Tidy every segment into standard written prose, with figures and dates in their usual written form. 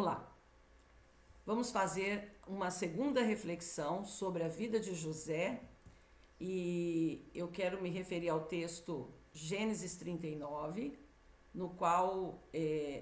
Olá, vamos fazer uma segunda reflexão sobre a vida de José e eu quero me referir ao texto Gênesis 39, no qual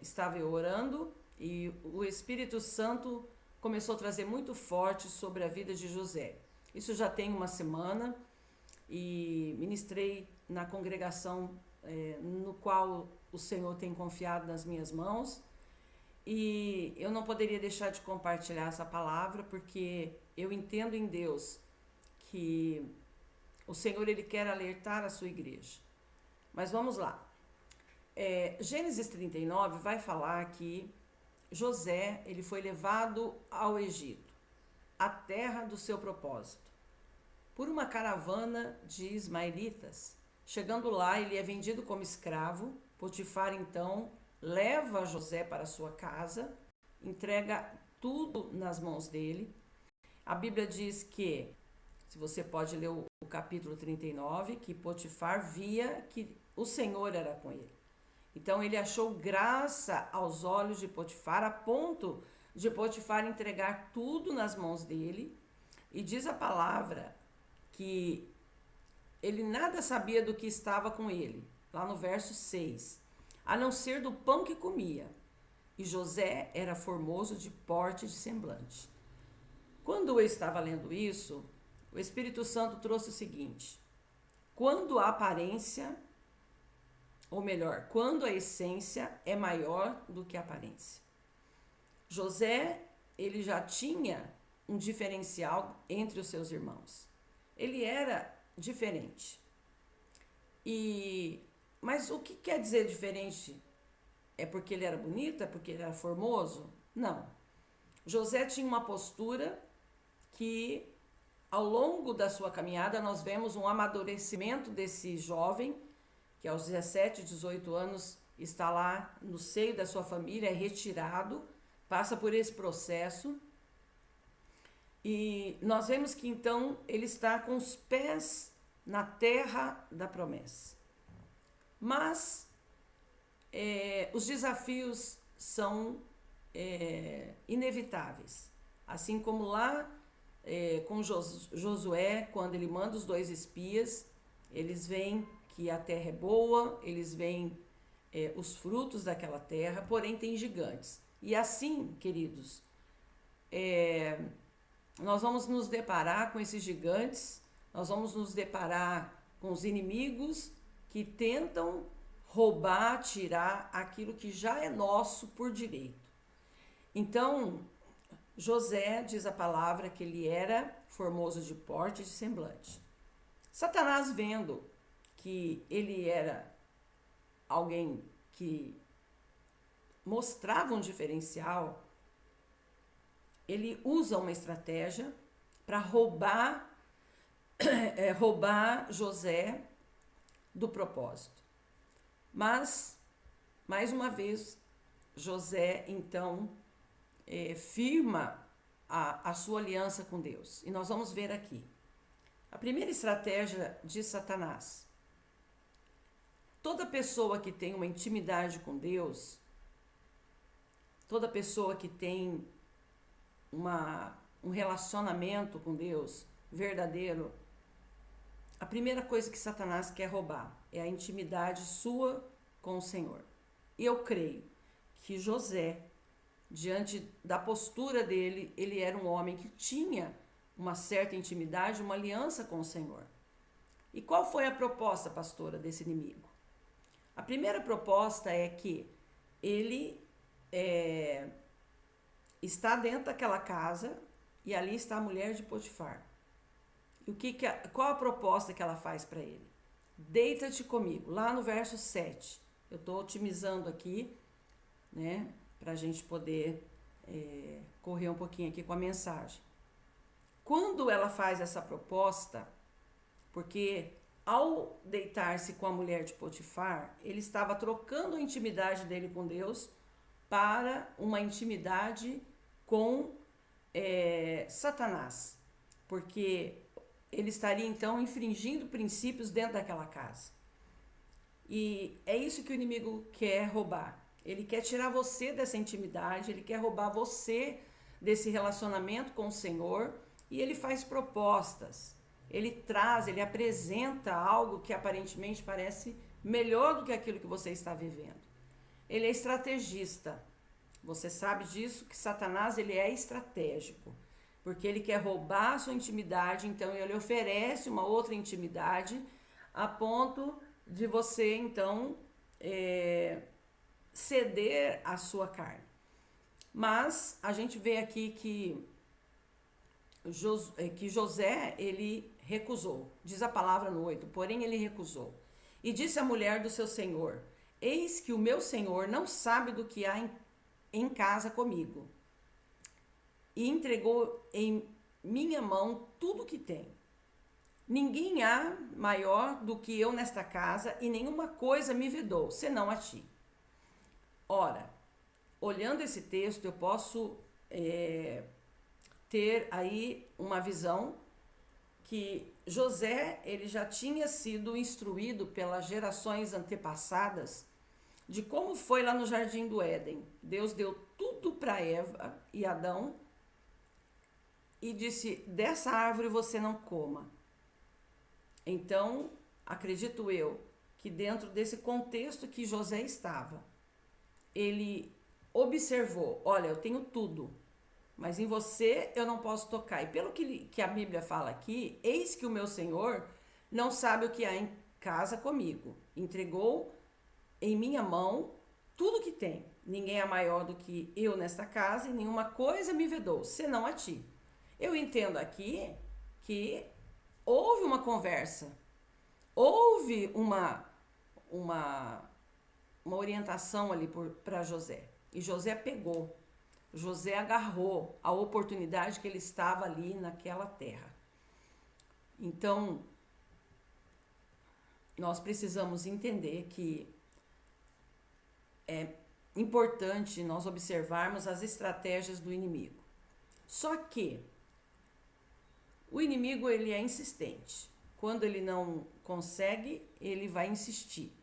estava eu orando e o Espírito Santo começou a trazer muito forte sobre a vida de José. Isso já tem uma semana e ministrei na congregação no qual o Senhor tem confiado nas minhas mãos. E eu não poderia deixar de compartilhar essa palavra, porque eu entendo em Deus que o Senhor ele quer alertar a sua igreja. Mas vamos lá. Gênesis 39 vai falar que José ele foi levado ao Egito, a terra do seu propósito, por uma caravana de ismaelitas. Chegando lá, ele é vendido como escravo. Potifar, então, leva José para sua casa, entrega tudo nas mãos dele. A Bíblia diz que, se você pode ler o capítulo 39, que Potifar via que o Senhor era com ele. Então ele achou graça aos olhos de Potifar, a ponto de Potifar entregar tudo nas mãos dele. E diz a palavra que ele nada sabia do que estava com ele, lá no verso 6, a não ser do pão que comia. E José era formoso de porte e de semblante. Quando eu estava lendo isso, o Espírito Santo trouxe o seguinte: quando a aparência, ou melhor, quando a essência é maior do que a aparência. José, ele já tinha um diferencial entre os seus irmãos. Ele era diferente. Mas o que quer dizer diferente? É porque ele era bonito? É porque ele era formoso? Não. José tinha uma postura que, ao longo da sua caminhada, nós vemos um amadurecimento desse jovem, que aos 17, 18 anos está lá no seio da sua família, é retirado, passa por esse processo. E nós vemos que então ele está com os pés na terra da promessa. Mas os desafios são inevitáveis. Assim como lá com Josué, quando ele manda os 2 espias, eles veem que a terra é boa, eles veem os frutos daquela terra, porém tem gigantes. E assim, queridos, nós vamos nos deparar com esses gigantes, nós vamos nos deparar com os inimigos que tentam roubar, tirar aquilo que já é nosso por direito. Então, José, diz a palavra, que ele era formoso de porte e de semblante. Satanás, vendo que ele era alguém que mostrava um diferencial, ele usa uma estratégia para roubar José do propósito. Mas, mais uma vez, José, então, firma a sua aliança com Deus. E nós vamos ver aqui. A primeira estratégia de Satanás. Toda pessoa que tem uma intimidade com Deus, toda pessoa que tem um relacionamento com Deus verdadeiro, a primeira coisa que Satanás quer roubar é a intimidade sua com o Senhor. E eu creio que José, diante da postura dele, ele era um homem que tinha uma certa intimidade, uma aliança com o Senhor. E qual foi a proposta, pastora, desse inimigo? A primeira proposta é que ele está dentro daquela casa e ali está a mulher de Potifar. E qual a proposta que ela faz para ele? Deita-te comigo, lá no verso 7. Eu estou otimizando aqui, né, para a gente poder correr um pouquinho aqui com a mensagem. Quando ela faz essa proposta, porque ao deitar-se com a mulher de Potifar, ele estava trocando a intimidade dele com Deus para uma intimidade com Satanás, porque ele estaria então infringindo princípios dentro daquela casa. E é isso que o inimigo quer roubar, Ele quer tirar você dessa intimidade, ele quer roubar você desse relacionamento com o Senhor, e ele faz propostas. Ele traz, ele apresenta algo que aparentemente parece melhor do que aquilo que você está vivendo. Ele é estrategista. Você sabe disso, que Satanás ele é estratégico, porque ele quer roubar a sua intimidade, então ele oferece uma outra intimidade a ponto de você então ceder à sua carne. Mas a gente vê aqui que José ele recusou. Diz a palavra no 8, porém ele recusou. E disse a mulher do seu senhor: eis que o meu senhor não sabe do que há em casa comigo. E entregou em minha mão tudo o que tem. Ninguém há maior do que eu nesta casa, e nenhuma coisa me vedou, senão a ti. Ora, olhando esse texto, eu posso ter aí uma visão que José ele já tinha sido instruído pelas gerações antepassadas de como foi lá no Jardim do Éden. Deus deu tudo para Eva e Adão e disse: dessa árvore você não coma. Então, acredito eu que dentro desse contexto que José estava, ele observou: olha, eu tenho tudo, mas em você eu não posso tocar. E pelo que a Bíblia fala aqui, eis que o meu Senhor não sabe o que há em casa comigo. Entregou em minha mão tudo que tem. Ninguém é maior do que eu nesta casa, e nenhuma coisa me vedou, senão a ti. Eu entendo aqui que houve uma conversa, houve uma orientação ali para José. E José pegou, José agarrou a oportunidade que ele estava ali naquela terra. Então, nós precisamos entender que é importante nós observarmos as estratégias do inimigo. Só que o inimigo ele é insistente. Quando ele não consegue, ele vai insistir.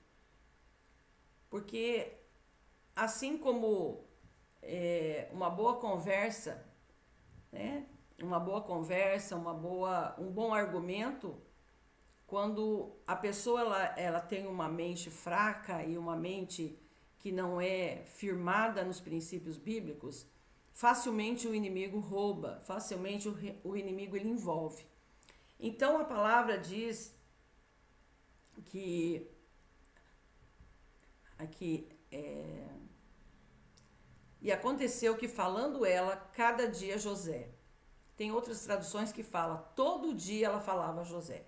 Porque assim como uma boa conversa, né? Uma boa conversa, um bom argumento, quando a pessoa ela tem uma mente fraca e uma mente que não é firmada nos princípios bíblicos, facilmente o inimigo rouba, facilmente o inimigo ele envolve. Então a palavra diz que aqui e aconteceu que falando ela cada dia José. Tem outras traduções que fala todo dia ela falava a José.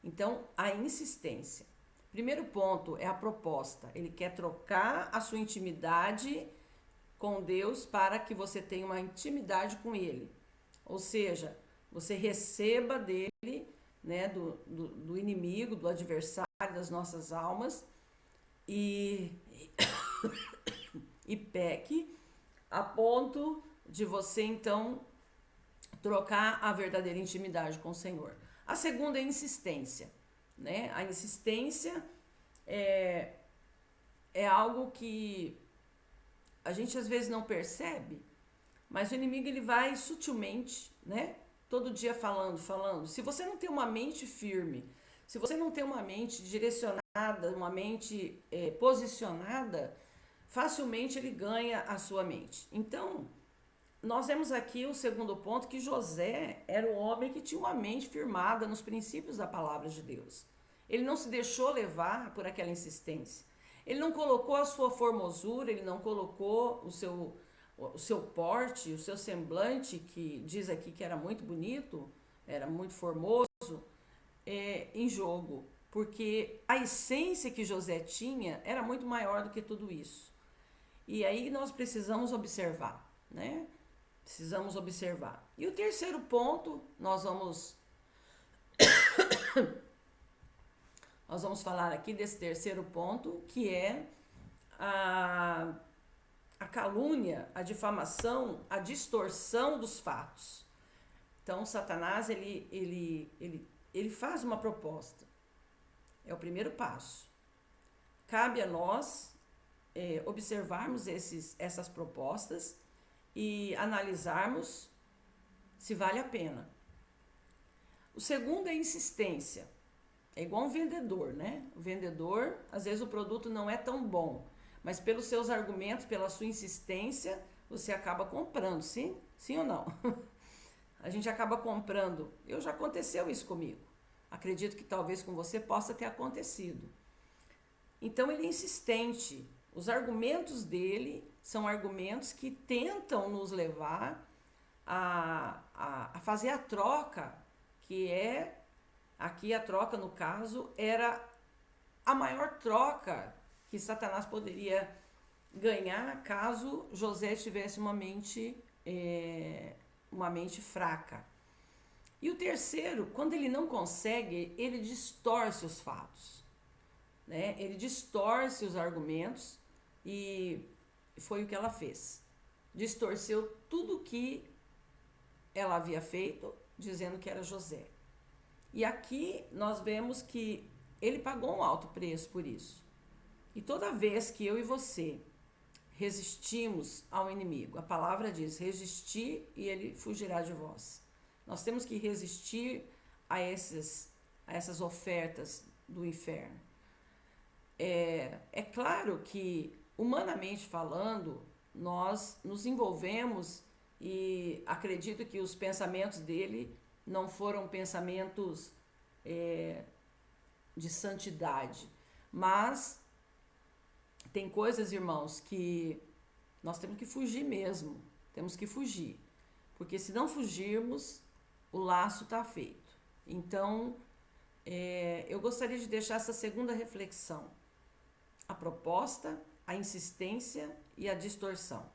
Então a insistência. Primeiro ponto é a proposta. Ele quer trocar a sua intimidade com Deus para que você tenha uma intimidade com Ele. Ou seja, você receba dele, né, do inimigo, do adversário das nossas almas e peque a ponto de você então trocar a verdadeira intimidade com o Senhor. A segunda é a insistência, né? A insistência é algo que a gente às vezes não percebe, mas o inimigo ele vai sutilmente, né? Todo dia falando. Se você não tem uma mente firme, se você não tem uma mente direcionada, uma mente posicionada, facilmente ele ganha a sua mente. Então, nós vemos aqui o segundo ponto, que José era um homem que tinha uma mente firmada nos princípios da palavra de Deus. Ele não se deixou levar por aquela insistência. Ele não colocou a sua formosura, ele não colocou o seu porte, o seu semblante, que diz aqui que era muito bonito, era muito formoso, em jogo. Porque a essência que José tinha era muito maior do que tudo isso. E aí nós precisamos observar, né? Precisamos observar. E o terceiro ponto, nós vamos falar aqui desse terceiro ponto, que é a calúnia, a difamação, a distorção dos fatos. Então, Satanás, ele faz uma proposta. É o primeiro passo. Cabe a nós observarmos essas propostas e analisarmos se vale a pena. O segundo é insistência. É igual um vendedor, né? O vendedor, às vezes o produto não é tão bom, mas pelos seus argumentos, pela sua insistência, você acaba comprando, sim? Sim ou não? A gente acaba comprando. Já aconteceu isso comigo. Acredito que talvez com você possa ter acontecido. Então ele é insistente. Os argumentos dele são argumentos que tentam nos levar a fazer a troca, que é, aqui a troca no caso, era a maior troca que Satanás poderia ganhar caso José tivesse uma mente fraca. E o terceiro, quando ele não consegue, ele distorce os fatos, né? Ele distorce os argumentos e foi o que ela fez. Distorceu tudo que ela havia feito, dizendo que era José. E aqui nós vemos que ele pagou um alto preço por isso. E toda vez que eu e você resistimos ao inimigo, a palavra diz, resistir e ele fugirá de vós. Nós temos que resistir a essas ofertas do inferno. É claro que, humanamente falando, nós nos envolvemos e acredito que os pensamentos dele não foram pensamentos de santidade. Mas tem coisas, irmãos, que nós temos que fugir mesmo. Temos que fugir. Porque se não fugirmos, o laço está feito. Então, eu gostaria de deixar essa segunda reflexão. A proposta, a insistência e a distorção.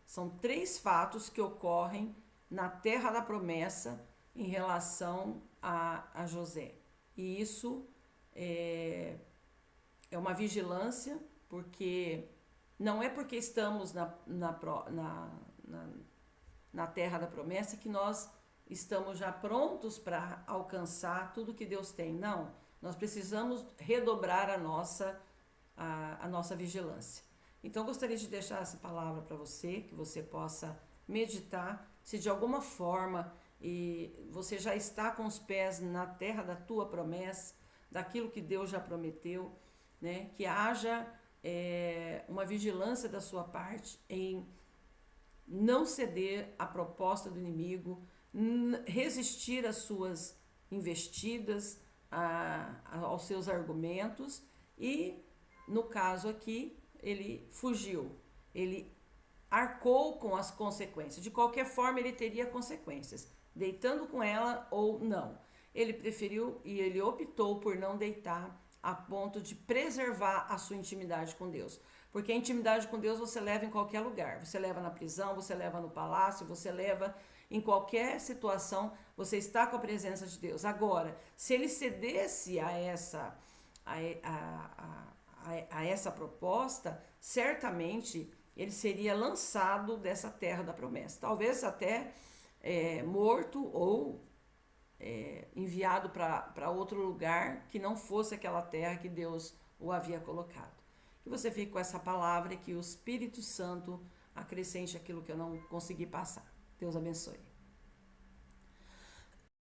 São 3 fatos que ocorrem na terra da promessa em relação a José. E isso é uma vigilância, porque não é porque estamos na terra da promessa que nós estamos já prontos para alcançar tudo que Deus tem. Não, nós precisamos redobrar a nossa vigilância. Então, eu gostaria de deixar essa palavra para você, que você possa meditar, se de alguma forma você já está com os pés na terra da tua promessa, daquilo que Deus já prometeu, né? Que haja uma vigilância da sua parte em não ceder à proposta do inimigo, resistir às suas investidas, aos seus argumentos e, no caso aqui, ele fugiu, ele arcou com as consequências. De qualquer forma, ele teria consequências, deitando com ela ou não. Ele preferiu e ele optou por não deitar a ponto de preservar a sua intimidade com Deus. Porque a intimidade com Deus você leva em qualquer lugar. Você leva na prisão, você leva no palácio, você leva em qualquer situação, você está com a presença de Deus. Agora, se ele cedesse a essa proposta, certamente ele seria lançado dessa terra da promessa. Talvez até morto ou enviado para outro lugar que não fosse aquela terra que Deus o havia colocado. Que você fique com essa palavra e que o Espírito Santo acrescente aquilo que eu não consegui passar. Deus abençoe.